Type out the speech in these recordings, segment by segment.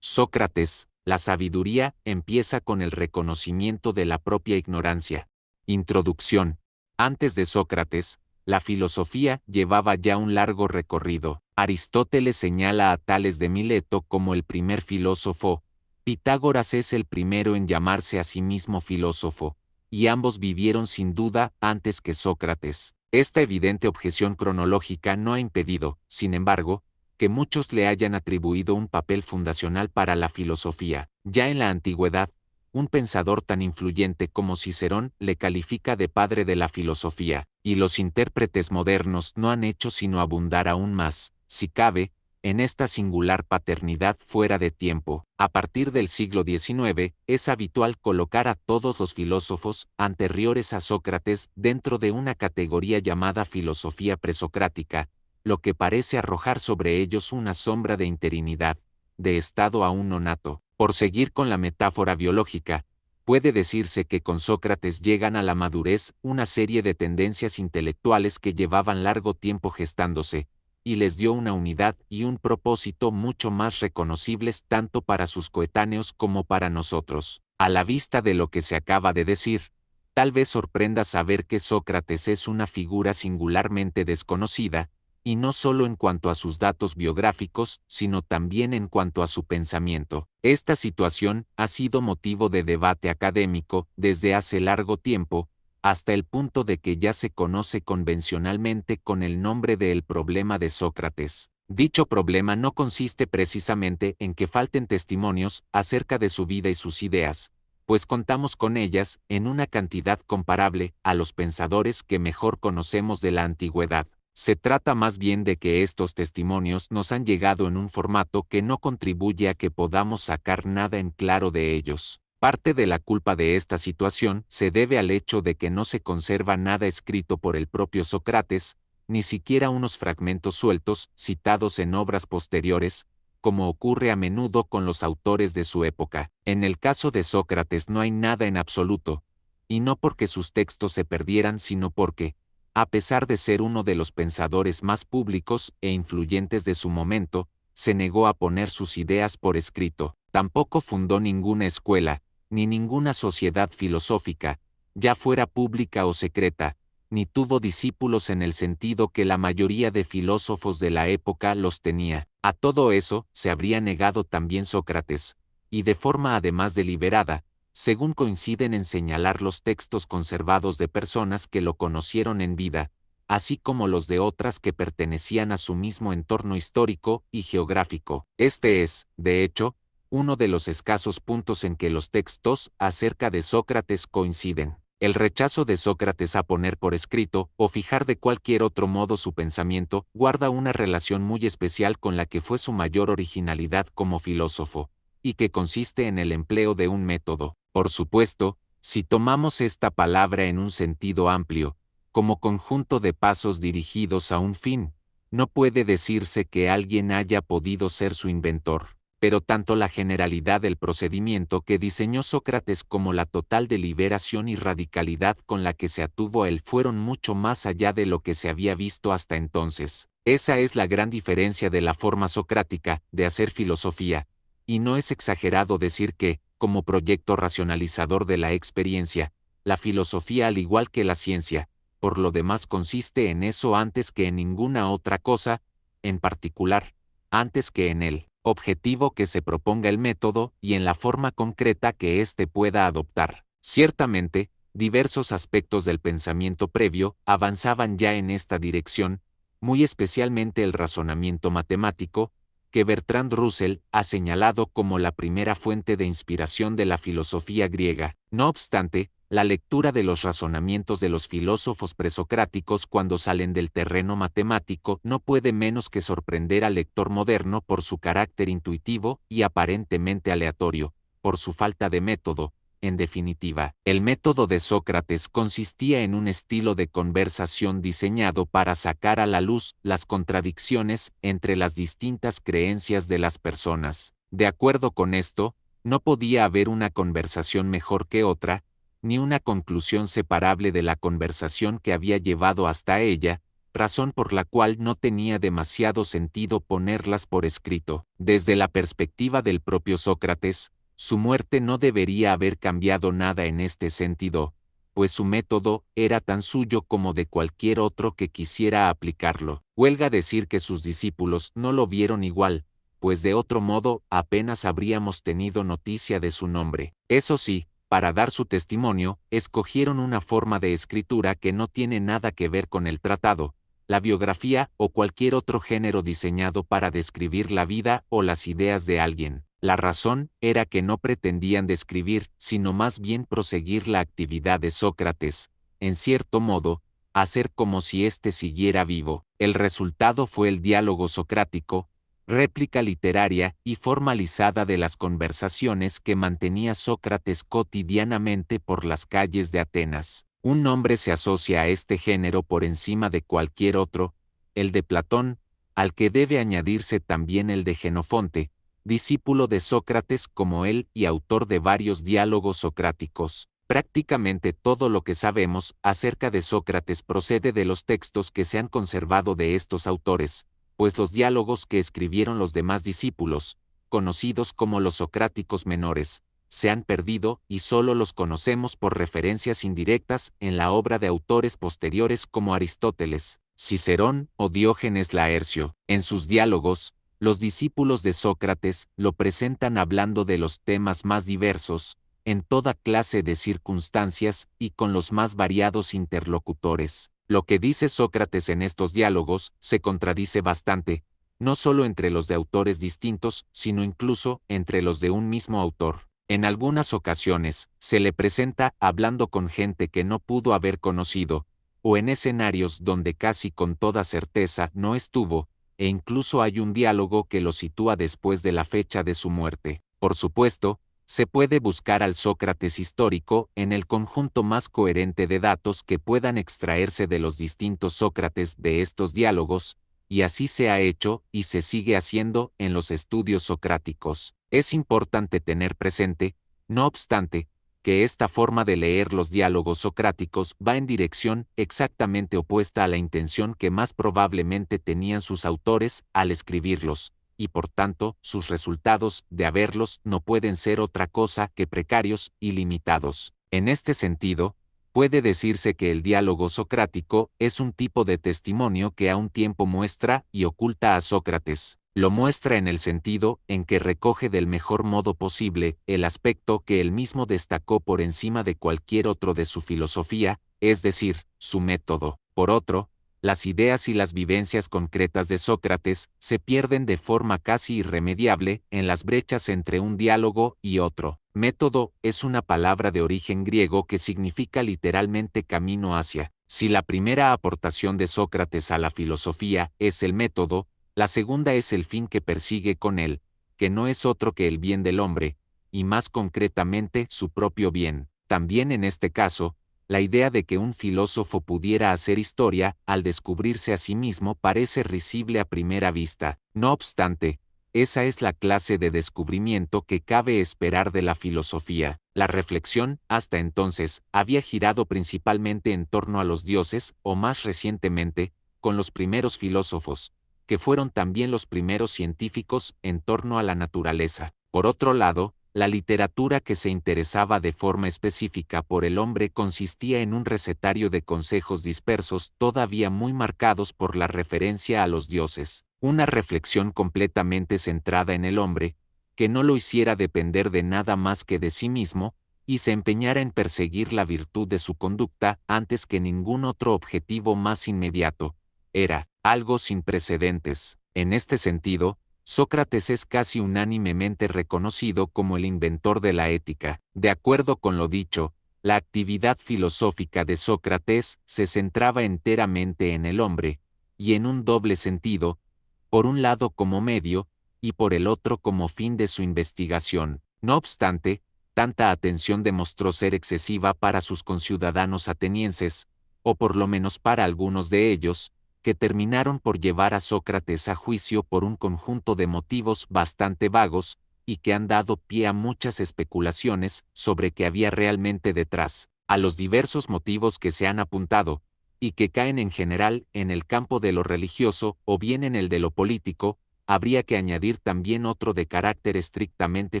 Sócrates, la sabiduría empieza con el reconocimiento de la propia ignorancia. Introducción. Antes de Sócrates, la filosofía llevaba ya un largo recorrido. Aristóteles señala a Tales de Mileto como el primer filósofo, Pitágoras es el primero en llamarse a sí mismo filósofo, y ambos vivieron sin duda antes que Sócrates. Esta evidente objeción cronológica no ha impedido, sin embargo, que muchos le hayan atribuido un papel fundacional para la filosofía. Ya en la antigüedad, un pensador tan influyente como Cicerón le califica de padre de la filosofía, y los intérpretes modernos no han hecho sino abundar aún más, si cabe, en esta singular paternidad fuera de tiempo. A partir del siglo XIX, es habitual colocar a todos los filósofos anteriores a Sócrates dentro de una categoría llamada filosofía presocrática, lo que parece arrojar sobre ellos una sombra de interinidad, de estado aún no nato. Por seguir con la metáfora biológica, puede decirse que con Sócrates llegan a la madurez una serie de tendencias intelectuales que llevaban largo tiempo gestándose, y les dio una unidad y un propósito mucho más reconocibles tanto para sus coetáneos como para nosotros. A la vista de lo que se acaba de decir, tal vez sorprenda saber que Sócrates es una figura singularmente desconocida, y no solo en cuanto a sus datos biográficos, sino también en cuanto a su pensamiento. Esta situación ha sido motivo de debate académico desde hace largo tiempo, hasta el punto de que ya se conoce convencionalmente con el nombre de el problema de Sócrates. Dicho problema no consiste precisamente en que falten testimonios acerca de su vida y sus ideas, pues contamos con ellas en una cantidad comparable a los pensadores que mejor conocemos de la antigüedad. Se trata más bien de que estos testimonios nos han llegado en un formato que no contribuye a que podamos sacar nada en claro de ellos. Parte de la culpa de esta situación se debe al hecho de que no se conserva nada escrito por el propio Sócrates, ni siquiera unos fragmentos sueltos citados en obras posteriores, como ocurre a menudo con los autores de su época. En el caso de Sócrates no hay nada en absoluto, y no porque sus textos se perdieran, sino porque, a pesar de ser uno de los pensadores más públicos e influyentes de su momento, se negó a poner sus ideas por escrito. Tampoco fundó ninguna escuela, ni ninguna sociedad filosófica, ya fuera pública o secreta, ni tuvo discípulos en el sentido que la mayoría de filósofos de la época los tenía. A todo eso se habría negado también Sócrates, y de forma además deliberada, según coinciden en señalar los textos conservados de personas que lo conocieron en vida, así como los de otras que pertenecían a su mismo entorno histórico y geográfico. Este es, de hecho, uno de los escasos puntos en que los textos acerca de Sócrates coinciden. El rechazo de Sócrates a poner por escrito o fijar de cualquier otro modo su pensamiento guarda una relación muy especial con la que fue su mayor originalidad como filósofo, y que consiste en el empleo de un método. Por supuesto, si tomamos esta palabra en un sentido amplio, como conjunto de pasos dirigidos a un fin, no puede decirse que alguien haya podido ser su inventor, pero tanto la generalidad del procedimiento que diseñó Sócrates como la total deliberación y radicalidad con la que se atuvo a él fueron mucho más allá de lo que se había visto hasta entonces. Esa es la gran diferencia de la forma socrática de hacer filosofía, y no es exagerado decir que, como proyecto racionalizador de la experiencia, la filosofía al igual que la ciencia, por lo demás consiste en eso antes que en ninguna otra cosa, en particular, antes que en el objetivo que se proponga el método y en la forma concreta que éste pueda adoptar. Ciertamente, diversos aspectos del pensamiento previo avanzaban ya en esta dirección, muy especialmente el razonamiento matemático, que Bertrand Russell ha señalado como la primera fuente de inspiración de la filosofía griega. No obstante, la lectura de los razonamientos de los filósofos presocráticos cuando salen del terreno matemático no puede menos que sorprender al lector moderno por su carácter intuitivo y aparentemente aleatorio, por su falta de método. En definitiva, el método de Sócrates consistía en un estilo de conversación diseñado para sacar a la luz las contradicciones entre las distintas creencias de las personas. De acuerdo con esto, no podía haber una conversación mejor que otra, ni una conclusión separable de la conversación que había llevado hasta ella, razón por la cual no tenía demasiado sentido ponerlas por escrito. Desde la perspectiva del propio Sócrates, su muerte no debería haber cambiado nada en este sentido, pues su método era tan suyo como de cualquier otro que quisiera aplicarlo. Huelga decir que sus discípulos no lo vieron igual, pues de otro modo apenas habríamos tenido noticia de su nombre. Eso sí, para dar su testimonio, escogieron una forma de escritura que no tiene nada que ver con el tratado, la biografía o cualquier otro género diseñado para describir la vida o las ideas de alguien. La razón era que no pretendían describir, sino más bien proseguir la actividad de Sócrates, en cierto modo, hacer como si éste siguiera vivo. El resultado fue el diálogo socrático, réplica literaria y formalizada de las conversaciones que mantenía Sócrates cotidianamente por las calles de Atenas. Un nombre se asocia a este género por encima de cualquier otro, el de Platón, al que debe añadirse también el de Jenofonte, discípulo de Sócrates como él y autor de varios diálogos socráticos. Prácticamente todo lo que sabemos acerca de Sócrates procede de los textos que se han conservado de estos autores, pues los diálogos que escribieron los demás discípulos, conocidos como los socráticos menores, se han perdido y solo los conocemos por referencias indirectas en la obra de autores posteriores como Aristóteles, Cicerón o Diógenes Laercio. En sus diálogos, los discípulos de Sócrates lo presentan hablando de los temas más diversos, en toda clase de circunstancias y con los más variados interlocutores. Lo que dice Sócrates en estos diálogos se contradice bastante, no solo entre los de autores distintos, sino incluso entre los de un mismo autor. En algunas ocasiones, se le presenta hablando con gente que no pudo haber conocido, o en escenarios donde casi con toda certeza no estuvo, e incluso hay un diálogo que lo sitúa después de la fecha de su muerte. Por supuesto, se puede buscar al Sócrates histórico en el conjunto más coherente de datos que puedan extraerse de los distintos Sócrates de estos diálogos, y así se ha hecho y se sigue haciendo en los estudios socráticos. Es importante tener presente, no obstante, que esta forma de leer los diálogos socráticos va en dirección exactamente opuesta a la intención que más probablemente tenían sus autores al escribirlos, y por tanto, sus resultados de haberlos no pueden ser otra cosa que precarios y limitados. En este sentido, puede decirse que el diálogo socrático es un tipo de testimonio que a un tiempo muestra y oculta a Sócrates. Lo muestra en el sentido en que recoge del mejor modo posible el aspecto que él mismo destacó por encima de cualquier otro de su filosofía, es decir, su método. Por otro, las ideas y las vivencias concretas de Sócrates se pierden de forma casi irremediable en las brechas entre un diálogo y otro. Método es una palabra de origen griego que significa literalmente camino hacia. Si la primera aportación de Sócrates a la filosofía es el método, la segunda es el fin que persigue con él, que no es otro que el bien del hombre, y más concretamente su propio bien. También en este caso, la idea de que un filósofo pudiera hacer historia al descubrirse a sí mismo parece risible a primera vista. No obstante, esa es la clase de descubrimiento que cabe esperar de la filosofía. La reflexión, hasta entonces, había girado principalmente en torno a los dioses, o más recientemente, con los primeros filósofos, que fueron también los primeros científicos en torno a la naturaleza. Por otro lado, la literatura que se interesaba de forma específica por el hombre consistía en un recetario de consejos dispersos todavía muy marcados por la referencia a los dioses. Una reflexión completamente centrada en el hombre, que no lo hiciera depender de nada más que de sí mismo, y se empeñara en perseguir la virtud de su conducta antes que ningún otro objetivo más inmediato. Era algo sin precedentes. En este sentido, Sócrates es casi unánimemente reconocido como el inventor de la ética. De acuerdo con lo dicho, la actividad filosófica de Sócrates se centraba enteramente en el hombre, y en un doble sentido, por un lado como medio, y por el otro como fin de su investigación. No obstante, tanta atención demostró ser excesiva para sus conciudadanos atenienses, o por lo menos para algunos de ellos, que terminaron por llevar a Sócrates a juicio por un conjunto de motivos bastante vagos, y que han dado pie a muchas especulaciones sobre qué había realmente detrás. A los diversos motivos que se han apuntado, y que caen en general en el campo de lo religioso o bien en el de lo político, habría que añadir también otro de carácter estrictamente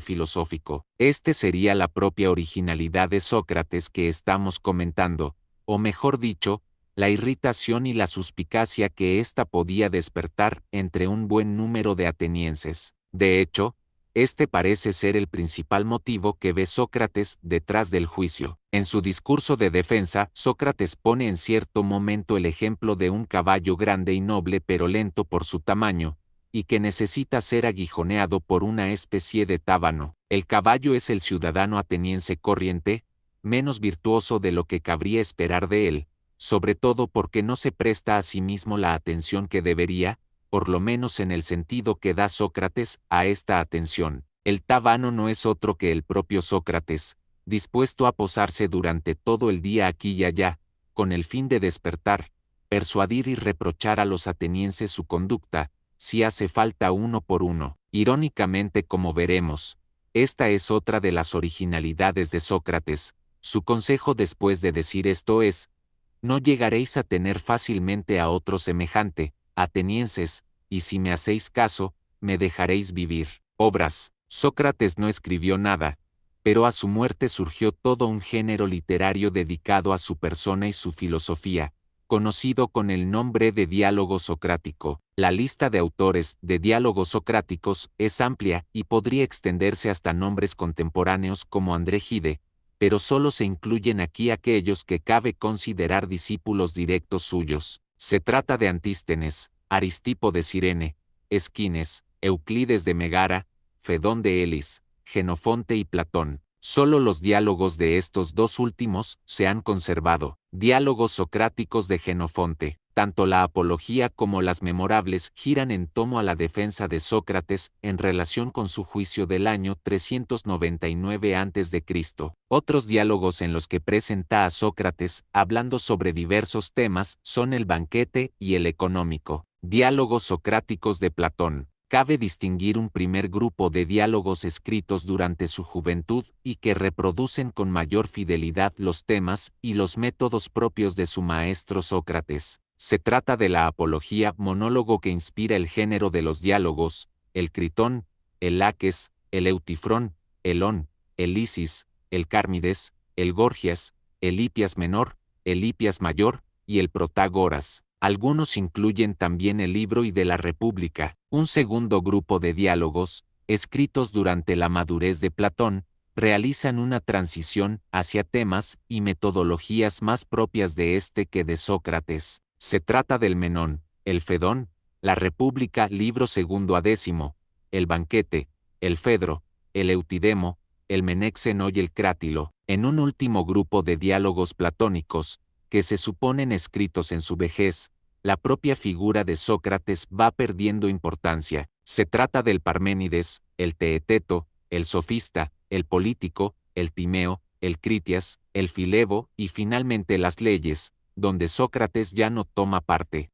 filosófico. Este sería la propia originalidad de Sócrates que estamos comentando, o mejor dicho, la irritación y la suspicacia que ésta podía despertar entre un buen número de atenienses. De hecho, este parece ser el principal motivo que ve Sócrates detrás del juicio. En su discurso de defensa, Sócrates pone en cierto momento el ejemplo de un caballo grande y noble pero lento por su tamaño, y que necesita ser aguijoneado por una especie de tábano. El caballo es el ciudadano ateniense corriente, menos virtuoso de lo que cabría esperar de él, sobre todo porque no se presta a sí mismo la atención que debería, por lo menos en el sentido que da Sócrates a esta atención. El tábano no es otro que el propio Sócrates, dispuesto a posarse durante todo el día aquí y allá, con el fin de despertar, persuadir y reprochar a los atenienses su conducta, si hace falta uno por uno. Irónicamente, como veremos, esta es otra de las originalidades de Sócrates. Su consejo después de decir esto es: no llegaréis a tener fácilmente a otro semejante, atenienses, y si me hacéis caso, me dejaréis vivir. Obras. Sócrates no escribió nada, pero a su muerte surgió todo un género literario dedicado a su persona y su filosofía, conocido con el nombre de diálogo socrático. La lista de autores de diálogos socráticos es amplia y podría extenderse hasta nombres contemporáneos como André Gide, pero solo se incluyen aquí aquellos que cabe considerar discípulos directos suyos. Se trata de Antístenes, Aristipo de Cirene, Esquines, Euclides de Megara, Fedón de Elis, Genofonte y Platón. Solo los diálogos de estos dos últimos se han conservado. Diálogos socráticos de Genofonte. Tanto la apología como las memorables giran en torno a la defensa de Sócrates en relación con su juicio del año 399 a.C. Otros diálogos en los que presenta a Sócrates hablando sobre diversos temas son el banquete y el económico. Diálogos socráticos de Platón. Cabe distinguir un primer grupo de diálogos escritos durante su juventud y que reproducen con mayor fidelidad los temas y los métodos propios de su maestro Sócrates. Se trata de la apología, monólogo que inspira el género de los diálogos, el Critón, el Laques, el Eutifrón, el On, el Lisis, el Cármides, el Gorgias, el Hipias Menor, el Hipias Mayor y el Protágoras. Algunos incluyen también el Libro I de la República. Un segundo grupo de diálogos, escritos durante la madurez de Platón, realizan una transición hacia temas y metodologías más propias de este que de Sócrates. Se trata del Menón, el Fedón, la República, libro segundo a décimo, el Banquete, el Fedro, el Eutidemo, el Menexeno y el Crátilo. En un último grupo de diálogos platónicos, que se suponen escritos en su vejez, la propia figura de Sócrates va perdiendo importancia. Se trata del Parménides, el Teeteto, el Sofista, el Político, el Timeo, el Critias, el Filebo y finalmente las Leyes, donde Sócrates ya no toma parte.